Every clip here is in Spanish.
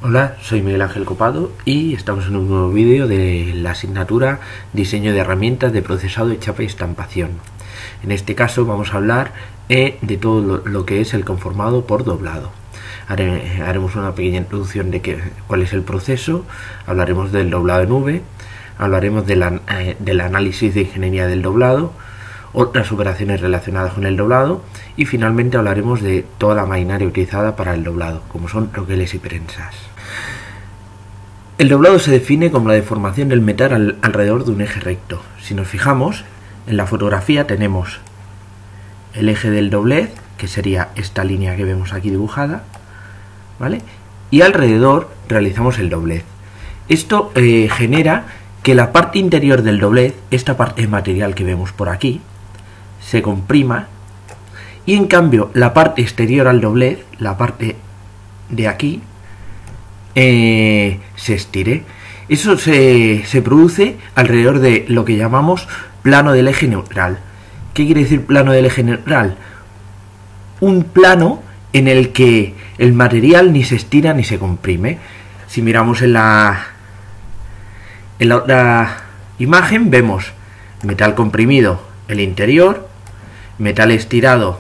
Hola, soy Miguel Ángel Copado y estamos en un nuevo vídeo de la asignatura Diseño de herramientas de procesado de chapa y estampación. En este caso vamos a hablar de todo lo que es el conformado por doblado. Haremos una pequeña introducción de cuál es el proceso, hablaremos del doblado en V, hablaremos del análisis de ingeniería del doblado, otras operaciones relacionadas con el doblado y finalmente hablaremos de toda la maquinaria utilizada para el doblado, como son troqueles y prensas. El doblado se define como la deformación del metal alrededor de un eje recto. Si nos fijamos, en la fotografía tenemos el eje del doblez, que sería esta línea que vemos aquí dibujada, ¿vale? Y alrededor realizamos el doblez. Esto genera que la parte interior del doblez, esta parte de material que vemos por aquí, se comprima y en cambio la parte exterior al doblez, la parte de aquí, se estire. Eso se produce alrededor de lo que llamamos plano del eje neutral. ¿Qué quiere decir plano del eje neutral? Un plano en el que el material ni se estira ni se comprime. Si miramos en la otra imagen vemos metal comprimido el interior, metal estirado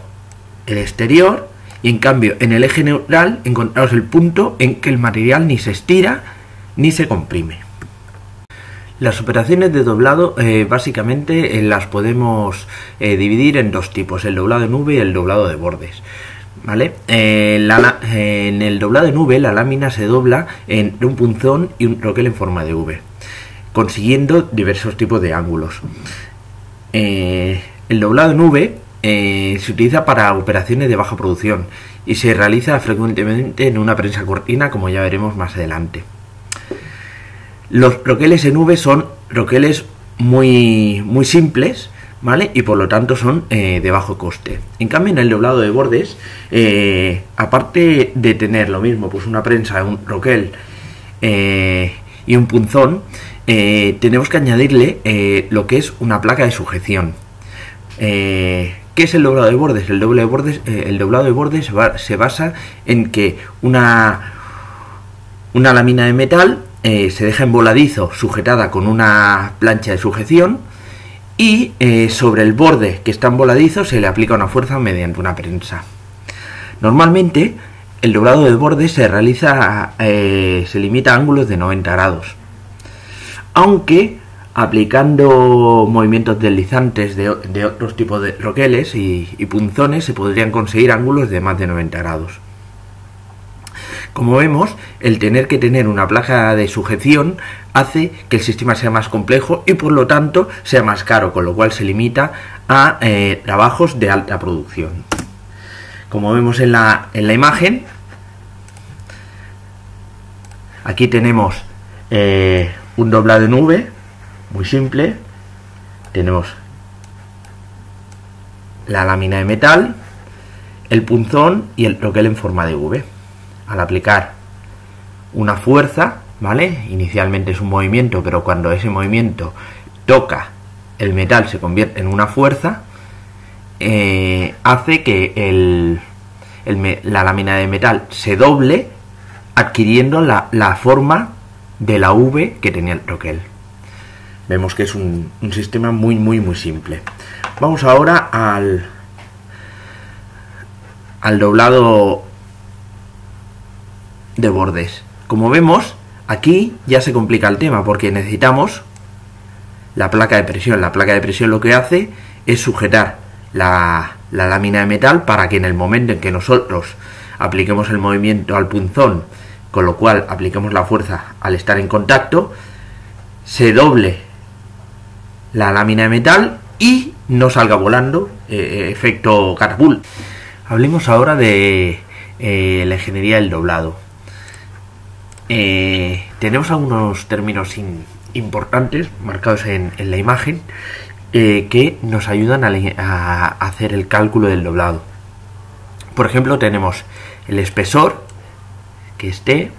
el exterior, y en cambio en el eje neutral encontramos el punto en que el material ni se estira ni se comprime. Las operaciones de doblado básicamente las podemos dividir en dos tipos, el doblado en V y el doblado de bordes, ¿vale? En el doblado en V la lámina se dobla en un punzón y un troquel en forma de V, consiguiendo diversos tipos de ángulos. El doblado en V se utiliza para operaciones de baja producción y se realiza frecuentemente en una prensa cortina, como ya veremos más adelante. Los troqueles en V son troqueles muy simples, ¿vale? Y por lo tanto son de bajo coste. En cambio, en el doblado de bordes, aparte de tener lo mismo, pues una prensa, un troquel y un punzón, tenemos que añadirle lo que es una placa de sujeción. ¿Qué es el doblado de bordes? El doblado de bordes se basa en que una lámina de metal se deja en voladizo sujetada con una plancha de sujeción y sobre el borde que está en voladizo se le aplica una fuerza mediante una prensa. Normalmente el doblado de bordes se realiza, se limita a ángulos de 90 grados, aunque aplicando movimientos deslizantes de otros tipos de troqueles y punzones se podrían conseguir ángulos de más de 90 grados. Como vemos, el tener que tener una placa de sujeción hace que el sistema sea más complejo y por lo tanto sea más caro, con lo cual se limita a trabajos de alta producción. Como vemos en la imagen, aquí tenemos un doblado en V muy simple. Tenemos la lámina de metal, el punzón y el troquel en forma de V. Al aplicar una fuerza, ¿vale? Inicialmente es un movimiento, pero cuando ese movimiento toca el metal se convierte en una fuerza, hace que la lámina de metal se doble, adquiriendo la forma de la V que tenía el troquel. Vemos que es un sistema muy simple. Vamos ahora al doblado de bordes. Como vemos, aquí ya se complica el tema porque necesitamos la placa de presión. La placa de presión lo que hace es sujetar la lámina de metal para que en el momento en que nosotros apliquemos el movimiento al punzón, con lo cual apliquemos la fuerza al estar en contacto, se doble la lámina de metal y no salga volando, efecto catapult. Hablemos ahora de la ingeniería del doblado. Tenemos algunos términos importantes marcados en la imagen que nos ayudan a hacer el cálculo del doblado. Por ejemplo, tenemos el espesor, que es T,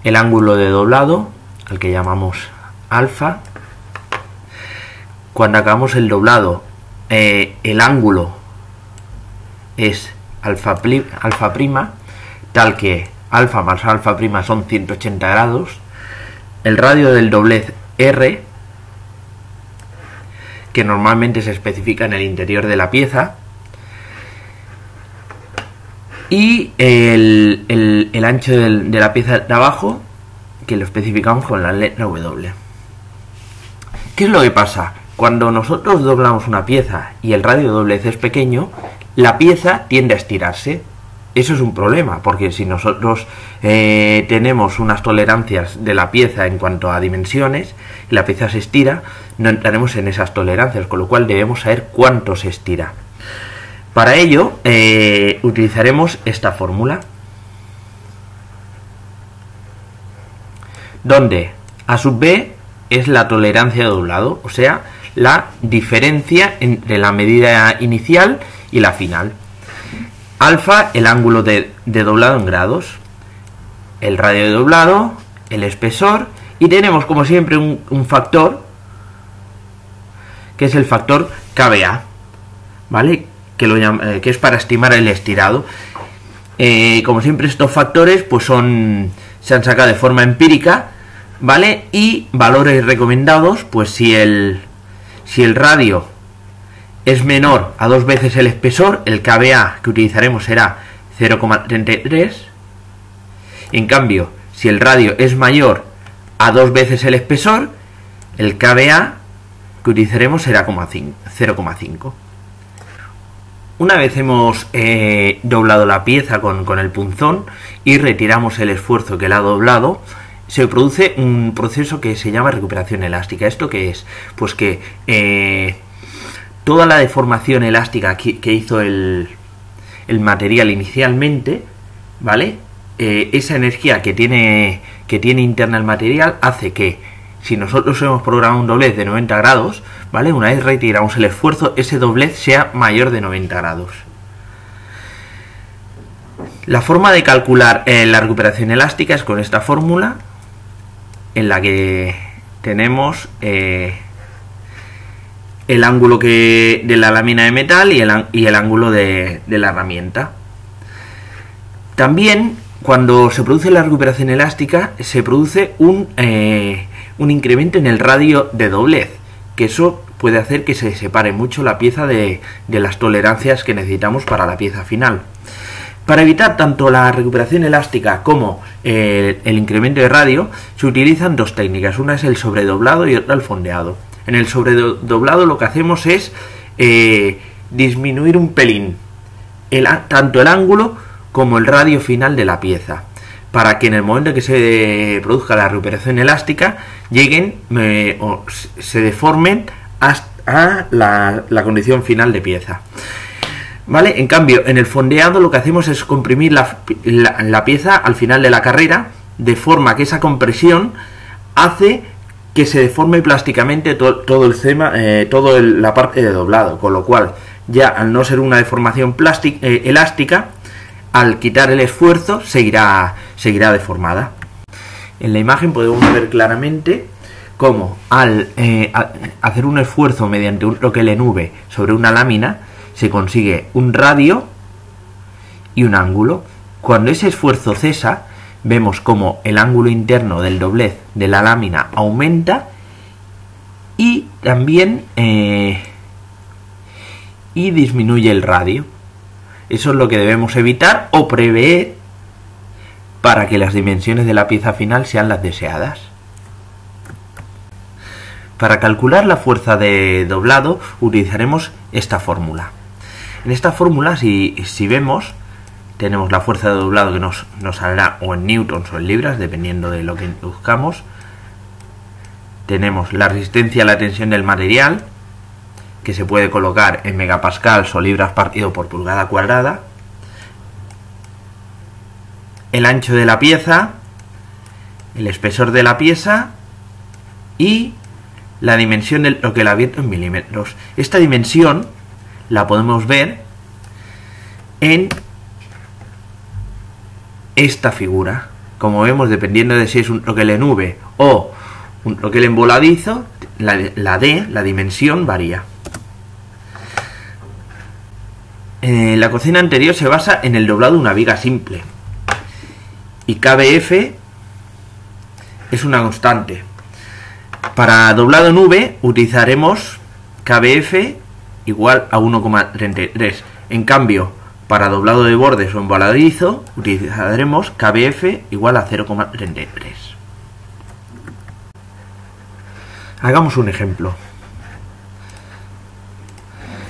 el ángulo de doblado, al que llamamos alfa. Cuando acabamos el doblado, el ángulo es alfa prima, tal que alfa más alfa prima son 180 grados, el radio del doblez R, que normalmente se especifica en el interior de la pieza, y el ancho de la pieza de abajo, que lo especificamos con la letra W. ¿Qué es lo que pasa? Cuando nosotros doblamos una pieza y el radio de doblez es pequeño, la pieza tiende a estirarse. Eso es un problema, porque si nosotros tenemos unas tolerancias de la pieza en cuanto a dimensiones y la pieza se estira, no entraremos en esas tolerancias, con lo cual debemos saber cuánto se estira. Para ello utilizaremos esta fórmula, donde A sub B es la tolerancia de doblado, o sea, la diferencia entre la medida inicial y la final. Alfa, el ángulo de doblado en grados, el radio de doblado, el espesor, y tenemos como siempre un factor, que es el factor KBA, ¿vale? Que es para estimar el estirado. Como siempre, estos factores pues se han sacado de forma empírica, ¿vale? Y valores recomendados, pues si el radio es menor a 2 veces el espesor, el KBA que utilizaremos será 0,33. En cambio, si el radio es mayor a 2 veces el espesor, el KBA que utilizaremos será 0,5. Una vez hemos doblado la pieza con el punzón y retiramos el esfuerzo que la ha doblado, se produce un proceso que se llama recuperación elástica. ¿Esto qué es? Pues que toda la deformación elástica que hizo el material inicialmente, ¿vale? Esa energía que tiene interna el material hace que, si nosotros hemos programado un doblez de 90 grados, ¿vale? Una vez retiramos el esfuerzo, ese doblez sea mayor de 90 grados. La forma de calcular la recuperación elástica es con esta fórmula, en la que tenemos el ángulo de la lámina de metal y el ángulo de la herramienta. También, cuando se produce la recuperación elástica, se produce un incremento en el radio de doblez, que eso puede hacer que se separe mucho la pieza de las tolerancias que necesitamos para la pieza final. Para evitar tanto la recuperación elástica como el incremento de radio, se utilizan dos técnicas. Una es el sobredoblado y otra el fondeado. En el sobredoblado lo que hacemos es disminuir un pelín tanto el ángulo como el radio final de la pieza, para que en el momento que se produzca la recuperación elástica lleguen o se deformen hasta la condición final de pieza. ¿Vale? En cambio, en el fondeado lo que hacemos es comprimir la pieza al final de la carrera, de forma que esa compresión hace que se deforme plásticamente toda la parte de doblado, con lo cual, ya al no ser una deformación elástica, al quitar el esfuerzo seguirá deformada. En la imagen podemos ver claramente cómo al hacer un esfuerzo mediante un troquel en V sobre una lámina se consigue un radio y un ángulo. Cuando ese esfuerzo cesa, vemos como el ángulo interno del doblez de la lámina aumenta y también disminuye el radio. Eso es lo que debemos evitar o prever para que las dimensiones de la pieza final sean las deseadas. Para calcular la fuerza de doblado utilizaremos esta fórmula. En esta fórmula, si vemos, tenemos la fuerza de doblado que nos saldrá o en newtons o en libras, dependiendo de lo que buscamos. Tenemos la resistencia a la tensión del material, que se puede colocar en megapascals o libras partido por pulgada cuadrada. El ancho de la pieza, el espesor de la pieza y la dimensión del troquel abierto en milímetros. Esta dimensión la podemos ver en esta figura. Como vemos, dependiendo de si es un troquel en V o un troquel en voladizo, la dimensión varía. La cocina anterior se basa en el doblado de una viga simple. y KBF es una constante. Para doblado en V utilizaremos KBF igual a 1,33. En cambio, para doblado de bordes o emboladizo utilizaremos KBF igual a 0,33. Hagamos un ejemplo.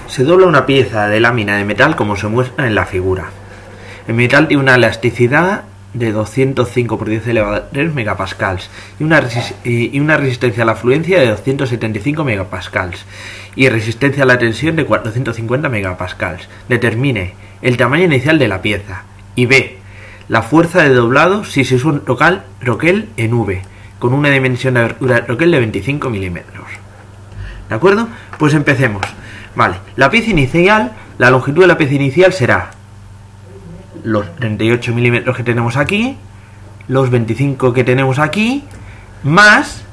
Se dobla una pieza de lámina de metal como se muestra en la figura. El metal tiene una elasticidad de 205 por 10 elevado a 3 megapascals y una resistencia a la fluencia de 275 megapascals y resistencia a la tensión de 450 megapascals. Determine el tamaño inicial de la pieza y B, la fuerza de doblado si se usa un roquel en V con una dimensión de abertura de roquel de 25 milímetros. ¿De acuerdo? Pues empecemos. Vale, la pieza inicial, la longitud de la pieza inicial será los 38 milímetros que tenemos aquí, los 25 que tenemos aquí, más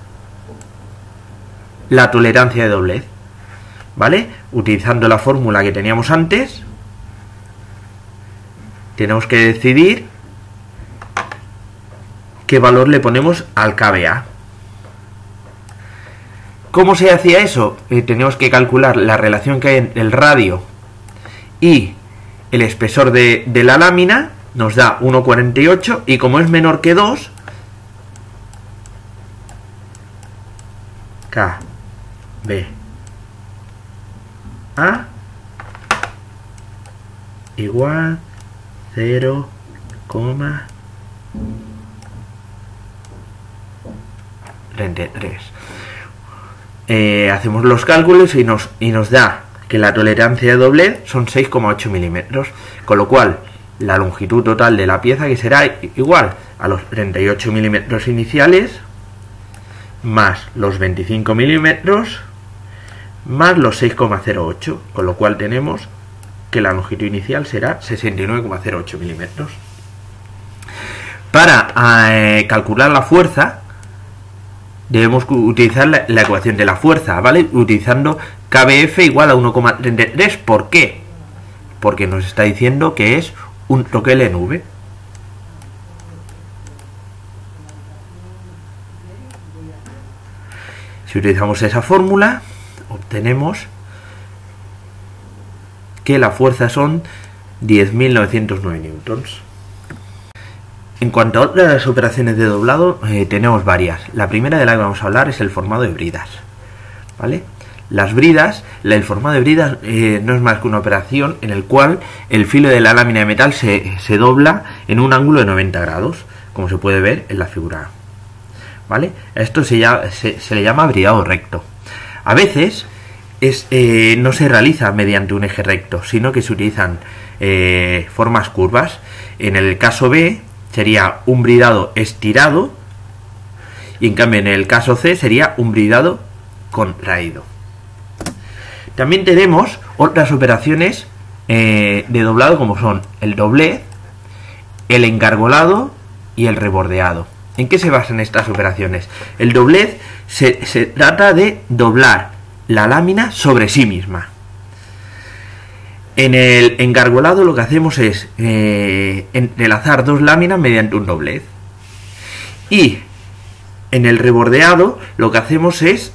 la tolerancia de doblez. ¿Vale? Utilizando la fórmula que teníamos antes, tenemos que decidir qué valor le ponemos al KBA. ¿Cómo se hacía eso? Tenemos que calcular la relación que hay entre el radio y el espesor de la lámina, nos da 1,48 y como es menor que 2, KBA igual 0,33. Hacemos los cálculos y nos da que la tolerancia de doblez son 6,8 milímetros, con lo cual la longitud total de la pieza que será igual a los 38 milímetros iniciales más los 25 milímetros más los 6,08, con lo cual tenemos que la longitud inicial será 69,08 milímetros. Para calcular la fuerza debemos utilizar la ecuación de la fuerza, ¿vale? Utilizando KBF igual a 1,33. ¿Por qué? Porque nos está diciendo que es un roquel en V. Si utilizamos esa fórmula, obtenemos que la fuerza son 10.909 newtons. En cuanto a otras operaciones de doblado, tenemos varias. La primera de la que vamos a hablar es el formado de bridas, ¿vale? Las bridas, el formado de bridas no es más que una operación en el cual el filo de la lámina de metal se dobla en un ángulo de 90 grados, como se puede ver en la figura, ¿vale? Esto se le llama bridado recto. A veces no se realiza mediante un eje recto, sino que se utilizan formas curvas. En el caso B sería un bridado estirado y en cambio en el caso C sería un bridado contraído. También tenemos otras operaciones de doblado como son el doblez, el engargolado y el rebordeado. ¿En qué se basan estas operaciones? El doblez se trata de doblar la lámina sobre sí misma. En el engargolado lo que hacemos es entrelazar dos láminas mediante un doblez. Y en el rebordeado lo que hacemos es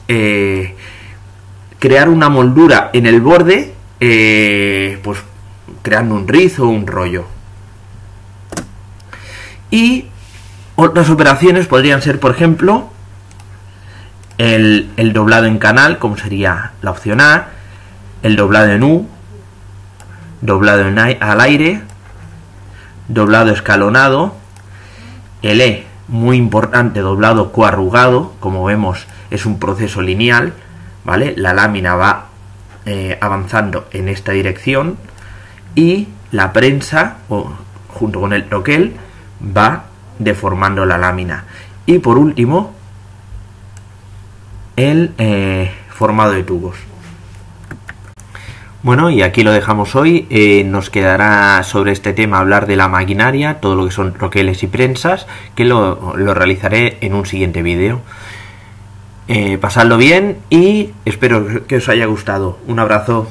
crear una moldura en el borde, pues creando un rizo o un rollo. Y otras operaciones podrían ser, por ejemplo, el doblado en canal, como sería la opción A, el doblado en U, doblado al aire, doblado escalonado, el E, muy importante, doblado coarrugado, como vemos es un proceso lineal, ¿vale? La lámina va avanzando en esta dirección y la prensa, junto con el troquel, va deformando la lámina. Y por último, el formado de tubos. Bueno, y aquí lo dejamos hoy. Nos quedará sobre este tema hablar de la maquinaria, todo lo que son troqueles y prensas, que lo realizaré en un siguiente vídeo. Pasadlo bien y espero que os haya gustado. Un abrazo.